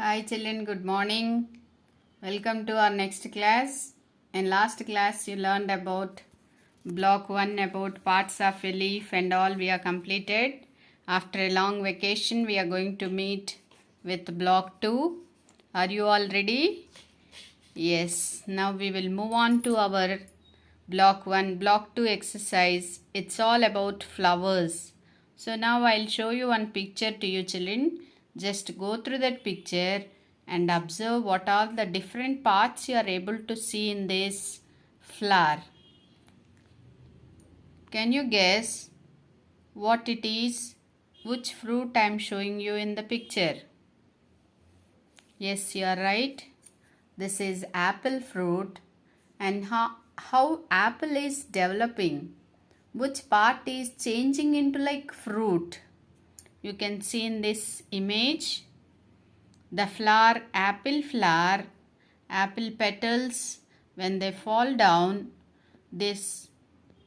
Hi children, good morning. Welcome to our next class. In last class you learned about block 1 about parts of a leaf and all we are completed. After a long vacation we are going to meet with block 2. Are you all ready? Yes. Now we will move on to our block 1, block 2 exercise. It's all about flowers. So now I'll show you one picture to you children. Just go through that picture and observe what are the different parts you are able to see in this flower. Can you guess what it is? Which fruit I am showing you in the picture? Yes, you are right. This is apple fruit. And how apple is developing. Which part is changing into like fruit? You can see in this image the flower, apple petals, when they fall down, this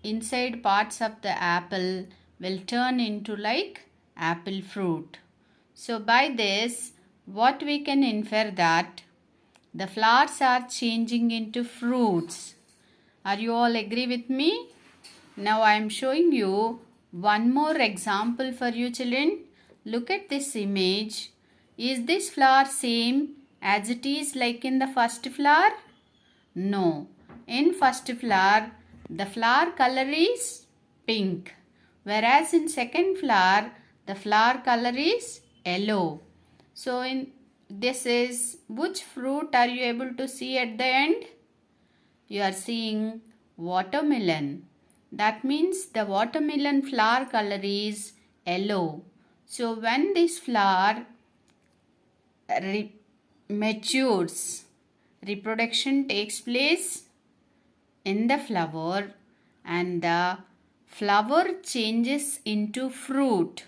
inside parts of the apple will turn into like apple fruit. So by this, what we can infer that the flowers are changing into fruits. Are you all agree with me? Now I am showing you one more example for you children. Look at this image. Is this flower same as it is like in the first flower? No. In first flower, the flower color is pink. Whereas in second flower, the flower color is yellow. So in this is, which fruit are you able to see at the end? You are seeing watermelon. That means the watermelon flower color is yellow. So when this flower matures, reproduction takes place in the flower and the flower changes into fruit.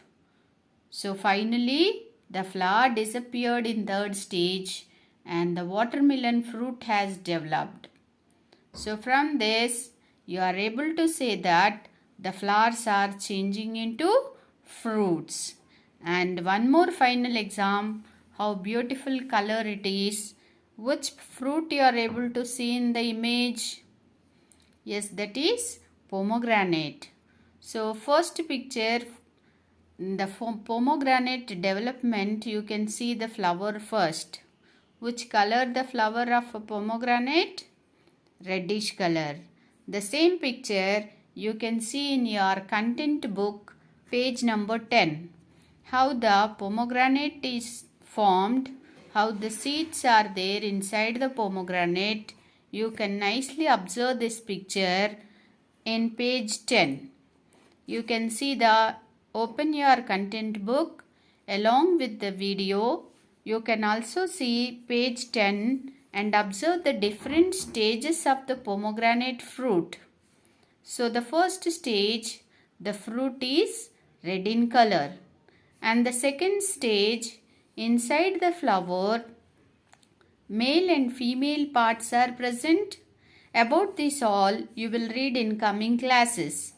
So finally the flower disappeared in third stage and the watermelon fruit has developed. So from this you are able to say that the flowers are changing into fruits. And one more final exam, how beautiful color it is. Which fruit you are able to see in the image? Yes, that is pomegranate. So first picture, the pomegranate development, you can see the flower first. Which color the flower of a pomegranate? Reddish color. The same picture you can see in your content book, page number 10. How the pomegranate is formed, how the seeds are there inside the pomegranate. You can nicely observe this picture in page 10. You can see open your content book along with the video. You can also see page 10 and observe the different stages of the pomegranate fruit. So the first stage, the fruit is red in color. And the second stage, inside the flower, male and female parts are present. About this all you will read in coming classes.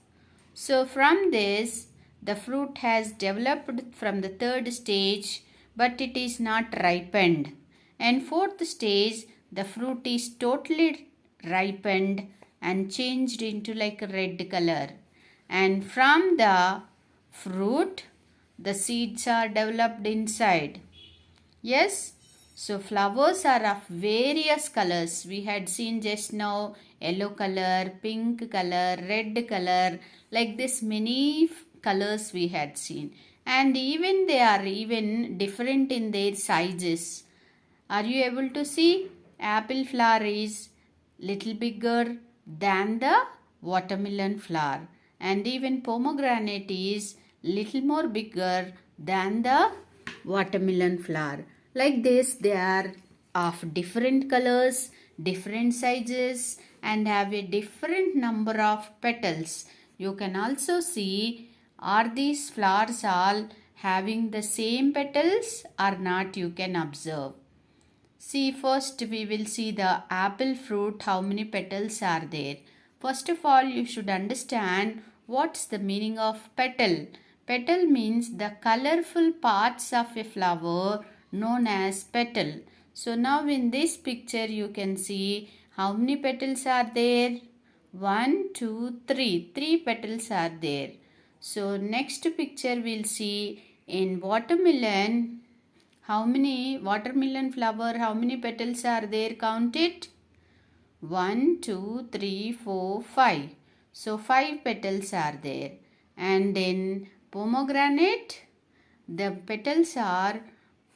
So from this, the fruit has developed from the third stage, but it is not ripened. And fourth stage, the fruit is totally ripened and changed into like a red color. And from the fruit, the seeds are developed inside. Yes, so flowers are of various colors. We had seen just now yellow color, pink color, red color, like this many colors we had seen. And even they are even different in their sizes. Are you able to see? Apple flower is little bigger than the watermelon flower. And even pomegranate is little more bigger than the watermelon flower. Like this, they are of different colors, different sizes and have a different number of petals. You can also see, are these flowers all having the same petals or not, you can observe. See, first we will see the apple fruit, how many petals are there. First of all, you should understand what's the meaning of petal. Petal means the colorful parts of a flower known as petal. So now in this picture you can see how many petals are there? 1, 2, 3. 3 petals are there. So next picture we'll see in watermelon. How many watermelon flower, how many petals are there? Count it. 1, 2, 3, 4, 5. So 5 petals are there. And in pomegranate, the petals are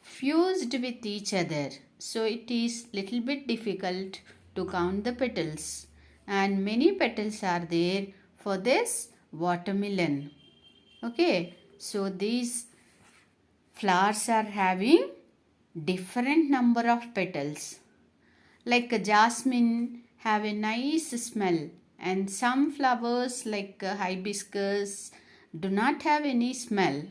fused with each other. So it is little bit difficult to count the petals. And many petals are there for this watermelon. Okay. So these flowers are having different number of petals. Like a jasmine have a nice smell, and some flowers like hibiscus do not have any smell.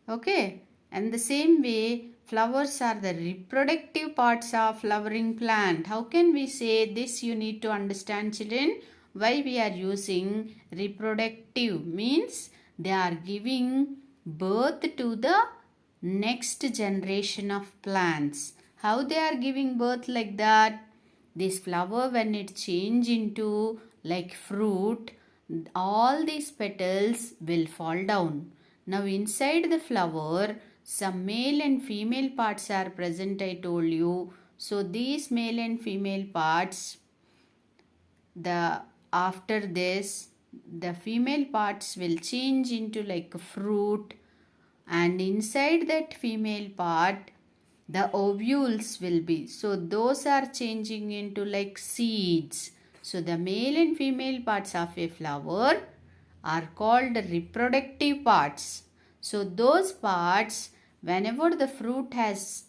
Okay, and the same way flowers are the reproductive parts of flowering plant. How can we say this? You need to understand, children, why we are using reproductive means they are giving birth to the next generation of plants. How they are giving birth like that? This flower, when it change into like fruit, all these petals will fall down. Now inside the flower, some male and female parts are present, I told you. So these male and female parts, after this, the female parts will change into like a fruit, and inside that female part the ovules will be. So those are changing into like seeds. So the male and female parts of a flower are called reproductive parts. So those parts, whenever the fruit has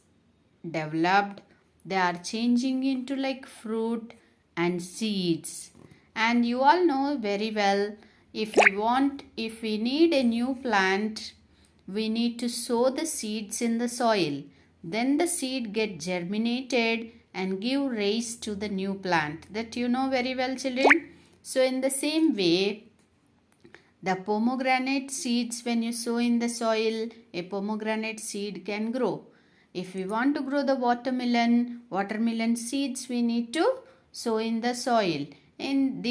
developed, they are changing into like fruit and seeds. And you all know very well, if we need a new plant, we need to sow the seeds in the soil. Then the seed get germinated and give rise to the new plant. That you know very well, children. So in the same way, the pomegranate seeds, when you sow in the soil, a pomegranate seed can grow. If we want to grow the watermelon seeds, we need to sow in the soil. And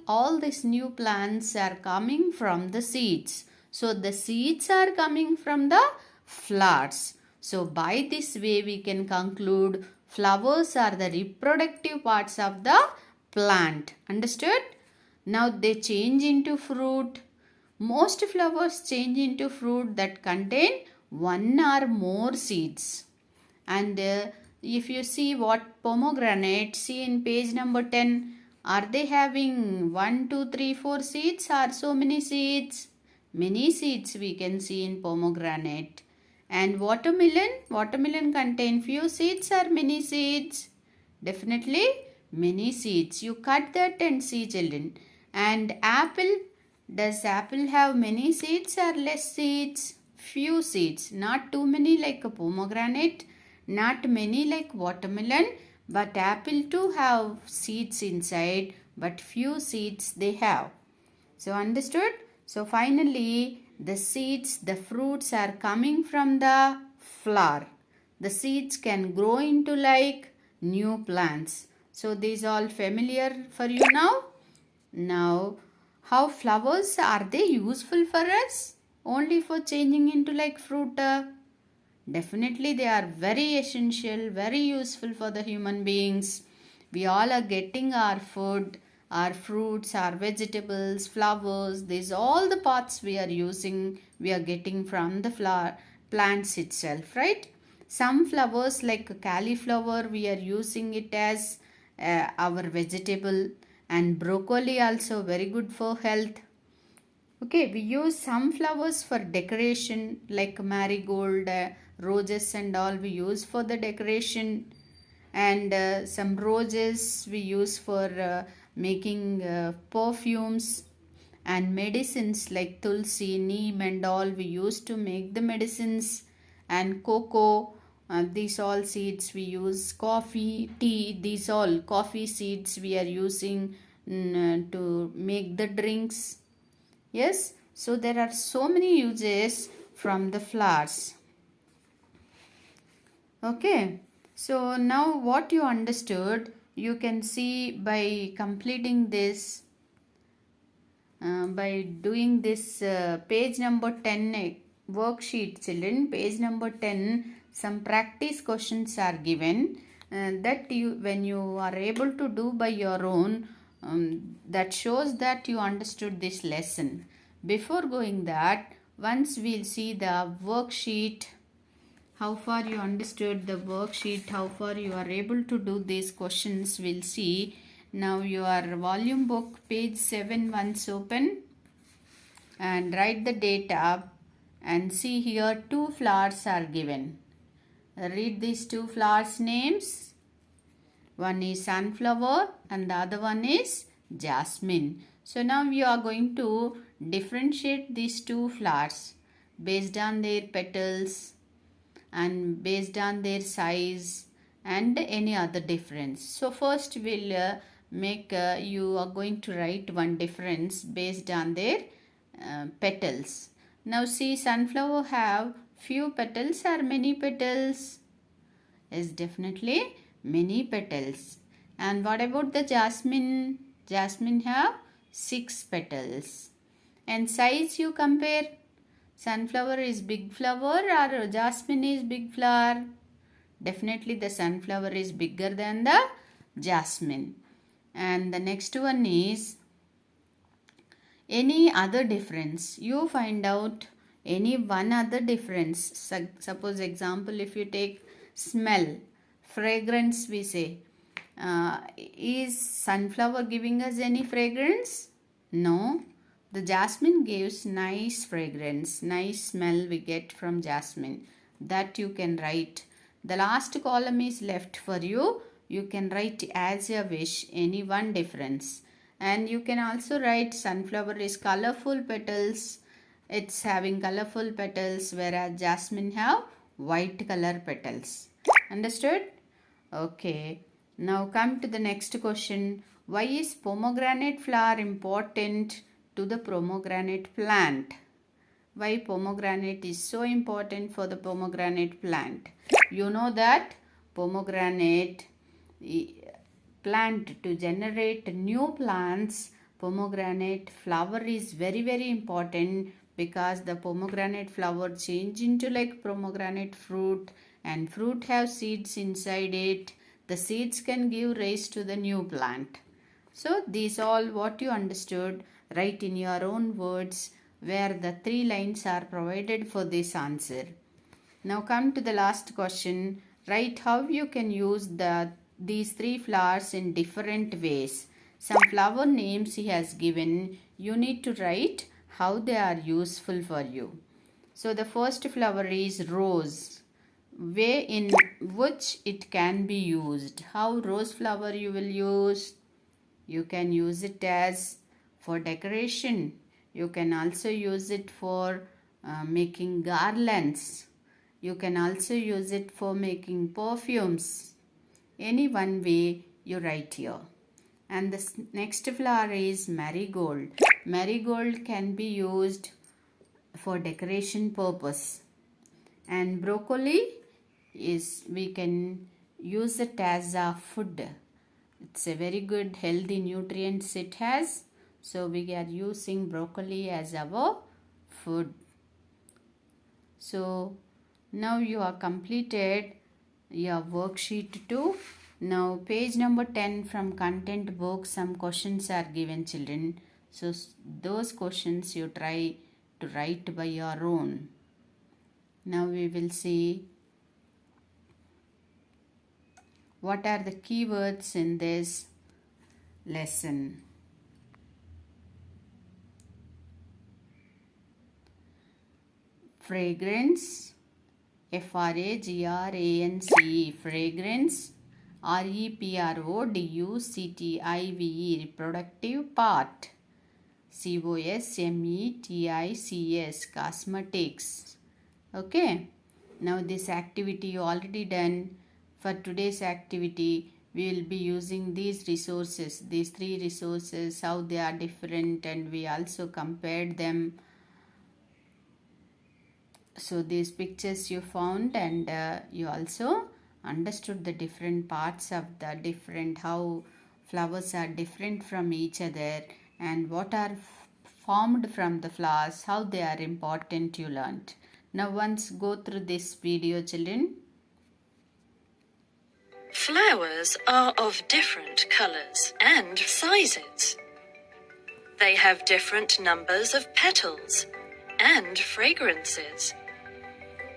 all these new plants are coming from the seeds. So the seeds are coming from the flowers. So by this way we can conclude flowers are the reproductive parts of the plant. Understood? Now they change into fruit. Most flowers change into fruit that contain one or more seeds. And if you see what pomegranate, see in page number 10, are they having 1, 2, 3, 4 seeds or so many seeds? Many seeds we can see in pomegranate. And watermelon contain few seeds or many seeds? Definitely many seeds. You cut that and see, children. And apple, does apple have many seeds or less seeds? Few seeds, not too many like a pomegranate, not many like watermelon, but apple too have seeds inside, but few seeds they have. So understood? So finally, the seeds, the fruits are coming from the flower. The seeds can grow into like new plants. So these all familiar for you now? Now, how flowers, are they useful for us? Only for changing into like fruit? Definitely they are very essential, very useful for the human beings. We all are getting our food, our fruits, our vegetables, flowers. These all the parts we are using, we are getting from the flower plants itself, right? Some flowers like cauliflower, we are using it as our vegetable, and broccoli also very good for health. Okay, we use some flowers for decoration like marigold, roses and all we use for the decoration, and some roses we use for making perfumes, and medicines like tulsi, neem and all we use to make the medicines, and cocoa, these all seeds we use, coffee, tea, these all coffee seeds we are using to make the drinks. Yes, so there are so many uses from the flowers. Okay, so now what you understood, you can see by completing this, by doing this page number 10 worksheet, children. Page number 10, some practice questions are given that you, when you are able to do by your own, that shows that you understood this lesson. Before going that, once we'll see the worksheet, how far you understood the worksheet, how far you are able to do these questions, we'll see. Now your volume book, page 7, once open and write the date up, and see here two flowers are given. Read these two flowers names. One is sunflower and the other one is jasmine. So now you are going to differentiate these two flowers based on their petals and based on their size and any other difference. So first we'll you are going to write one difference based on their petals. Now see, sunflower have few petals or many petals? Is definitely many petals. And what about the jasmine? Jasmine have 6 petals. And size you compare. Sunflower is big flower or jasmine is big flower? Definitely the sunflower is bigger than the jasmine. And the next one is any other difference. You find out any one other difference. Suppose example, if you take smell, fragrance we say. Is sunflower giving us any fragrance? No. The jasmine gives nice fragrance, nice smell we get from jasmine. That you can write. The last column is left for you. You can write as you wish any one difference. And you can also write sunflower is colorful petals. It's having colorful petals, whereas jasmine have white color petals. Understood? Okay. Now come to the next question. Why is pomegranate flower important to the pomegranate plant? Why pomegranate is so important for the pomegranate plant? You know that pomegranate plant, to generate new plants, pomegranate flower is very important, because the pomegranate flower change into like pomegranate fruit, and fruit have seeds inside it. The seeds can give rise to the new plant. So these all what you understood, write in your own words, where the 3 lines are provided for this answer. Now come to the last question. Write how you can use these 3 flowers in different ways. Some flower names he has given. You need to write how they are useful for you. So the first flower is rose. Way in which it can be used. How rose flower you will use? You can use it as for decoration. You can also use it for making garlands. You can also use it for making perfumes. Any one way you write here. And the next flower is marigold. Marigold can be used for decoration purpose. And broccoli is, we can use it as a food. It's a very good healthy nutrients it has. So we are using broccoli as our food. So now you are completed your worksheet 2. Now page number 10 from content book, some questions are given, children. So those questions you try to write by your own. Now we will see what are the keywords in this lesson. Fragrance, F-R-A-G-R-A-N-C-E, fragrance. R-E-P-R-O-D-U-C-T-I-V-E, reproductive part. C-O-S-M-E-T-I-C-S, cosmetics. Okay. Now this activity you already done. For today's activity, we will be using these resources, these 3 resources, how they are different, and we also compared them. So these pictures you found, and you also understood the different parts of the different, how flowers are different from each other, and what are formed from the flowers, how they are important, you learned. Now once go through this video, children. Flowers are of different colors and sizes. They have different numbers of petals and fragrances.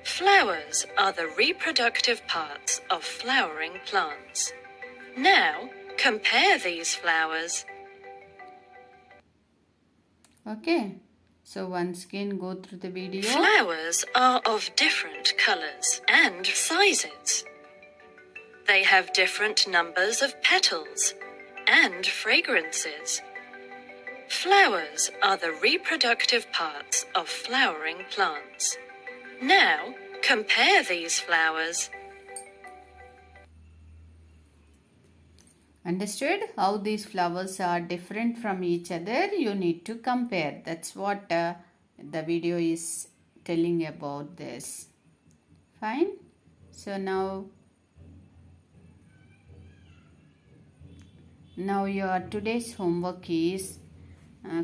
Flowers are the reproductive parts of flowering plants. Now, compare these flowers. Okay, so once again go through the video. Flowers are of different colors and sizes. They have different numbers of petals and fragrances. Flowers are the reproductive parts of flowering plants. Now, compare these flowers. Understood how these flowers are different from each other? You need to compare. That's what the video is telling about this. Fine. So now your today's homework is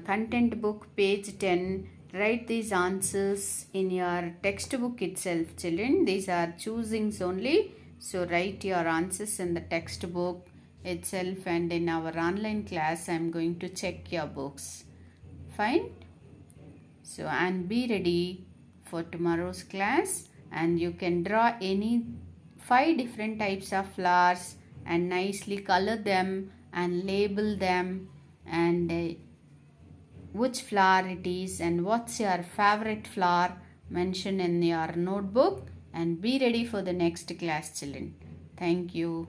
content book page 10. Write these answers in your textbook itself, children. These are choosings only. So write your answers in the textbook itself, and in our online class I am going to check your books. Fine. So, and be ready for tomorrow's class, and you can draw any 5 different types of flowers and nicely color them and label them, and which flower it is and what's your favorite flower, mention in your notebook, and be ready for the next class, children. Thank you.